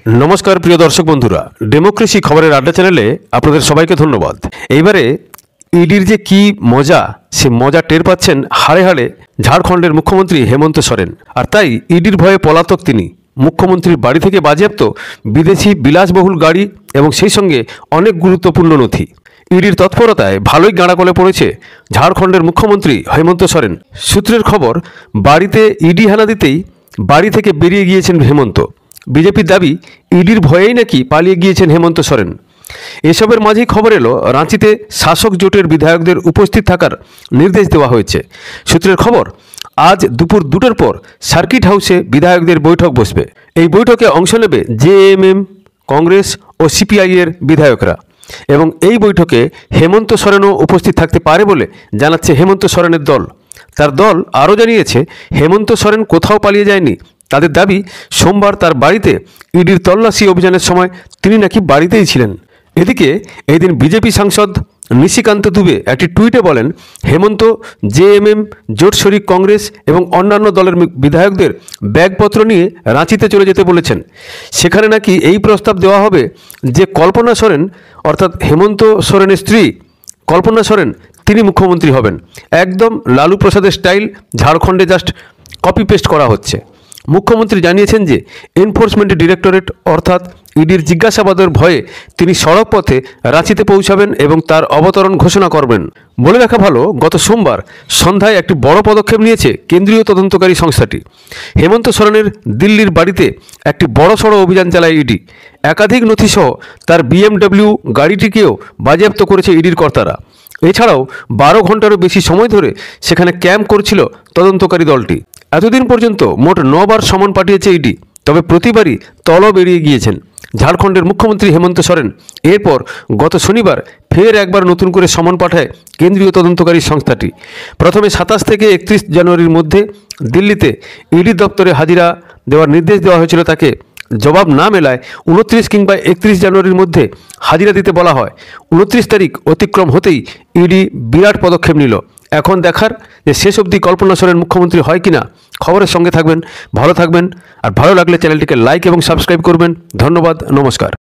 नमस्कार प्रिय दर्शक बंधुरा डेमोक्रेसी खबरेर आड्डा चैनेले आपनादेर सबाइके धन्यवाद। एइबारे इडिर जे कि मजा से मजा टेर पाচ্ছেন हाड़े हाड़े झाड़खंडेर मुख्यमंत्री हेमंत सोरेन। और ताई इडिर भये पलातक तिनि। मुख्यमंत्रीर बाड़ी थेके बाजेयाप्त विदेशी বিলাসবহুল गाड़ी एवं सेई संगे अनेक गुरुत्वपूर्ण नथि। इडिर तत्परताय भालोई गाड़ाकले पड़ेছে झाड़खंडेर मुख्यमंत्री हेमंत सोरेन। सूत्रेर खबर बाड़ीते इडि हाना दितेई बाड़ी थेके बेरिये गिয়েছেন हेमंत। বিজেপির দাবি ইডির ভয়েই নাকি পালিয়ে গিয়েছেন হেমন্ত সোরেন। এসবের মাঝেই খবর এলো রাঁচিতে শাসক জোটের বিধায়কদের উপস্থিত থাকার নির্দেশ দেওয়া হয়েছে। সূত্রের খবর আজ দুপুর 2টার পর সার্কিট হাউসে বিধায়কদের বৈঠক বসবে। এই বৈঠকে অংশ নেবে জেএমএম, কংগ্রেস ও সিপিআই এর বিধায়করা এবং এই বৈঠকে হেমন্ত সোরেনও উপস্থিত থাকতে পারে বলে জানাচ্ছে হেমন্ত সোরেনের দল। তার দল আরও জানিয়েছে হেমন্ত সোরেন কোথাও পালিয়ে যায়নি। তাদের দাবি সোমবার তার বাড়িতে ইডির তল্লাশি অভিযানের সময় তিনি নাকি বাড়িতেই ছিলেন। এদিকে এই দিন বিজেপি সাংসদ নিশিকান্ত দুবে একটি টুইটে বলেন হেমন্ত জেএমএম, জোট শরিক কংগ্রেস এবং অন্যান্য দলের বিধায়কদের ব্যাগপত্র নিয়ে রাঁচিতে চলে যেতে বলেছেন। সেখানে নাকি এই প্রস্তাব দেওয়া হবে যে কল্পনা সোরেন অর্থাৎ হেমন্ত সোরেনের স্ত্রী কল্পনা সোরেন তিনি মুখ্যমন্ত্রী হবেন। একদম লালু প্রসাদের স্টাইল ঝাড়খণ্ডে জাস্ট কপি পেস্ট করা হচ্ছে। মুখ্যমন্ত্রী জানিয়েছেন যে এনফোর্সমেন্ট ডিরেক্টরেট অর্থাৎ ইডির জিজ্ঞাসাবাদের ভয়ে তিনি সড়ক পথে রাঁচিতে পৌঁছাবেন এবং তার অবতরণ ঘোষণা করবেন। বলে রাখা ভালো, গত সোমবার সন্ধ্যায় একটি বড় পদক্ষেপ নিয়েছে কেন্দ্রীয় তদন্তকারী সংস্থাটি। হেমন্ত সোরেনের দিল্লির বাড়িতে একটি বড়সড় অভিযান চালায় ইডি। একাধিক নথিসহ তার বিএমডব্লিউ গাড়িটিকেও বাজেয়াপ্ত করেছে ইডির কর্তারা। এছাড়াও 12 ঘন্টারও বেশি সময় ধরে সেখানে ক্যাম্প করছিল তদন্তকারী দলটি। এতদিন পর্যন্ত মোট 9 বার সমন পাঠিয়েছে ইডি, তবে প্রতিবারই তলব এড়িয়ে গিয়েছেন ঝাড়খণ্ডের মুখ্যমন্ত্রী হেমন্ত সোরেন। এরপর গত শনিবার ফের একবার নতুন করে সমন পাঠায় কেন্দ্রীয় তদন্তকারী সংস্থাটি। প্রথমে 27 থেকে 31 জানুয়ারির মধ্যে দিল্লিতে ইডি দপ্তরে হাজিরা দেওয়ার নির্দেশ দেওয়া হয়েছিল তাকে। জবাব না মেলায় 29 কিংবা 31 জানুয়ারির মধ্যে হাজিরা দিতে বলা হয়। 29 তারিখ অতিক্রম হতেই ইডি বিরাট পদক্ষেপ নিল। এখন দেখার যে শেষ অবধি কল্পনা সোরেন মুখ্যমন্ত্রী হয় কিনা। খবরের সঙ্গে থাকবেন, ভালো থাকবেন, আর ভালো লাগলে চ্যানেলটিকে লাইক এবং সাবস্ক্রাইব করবেন। ধন্যবাদ, নমস্কার।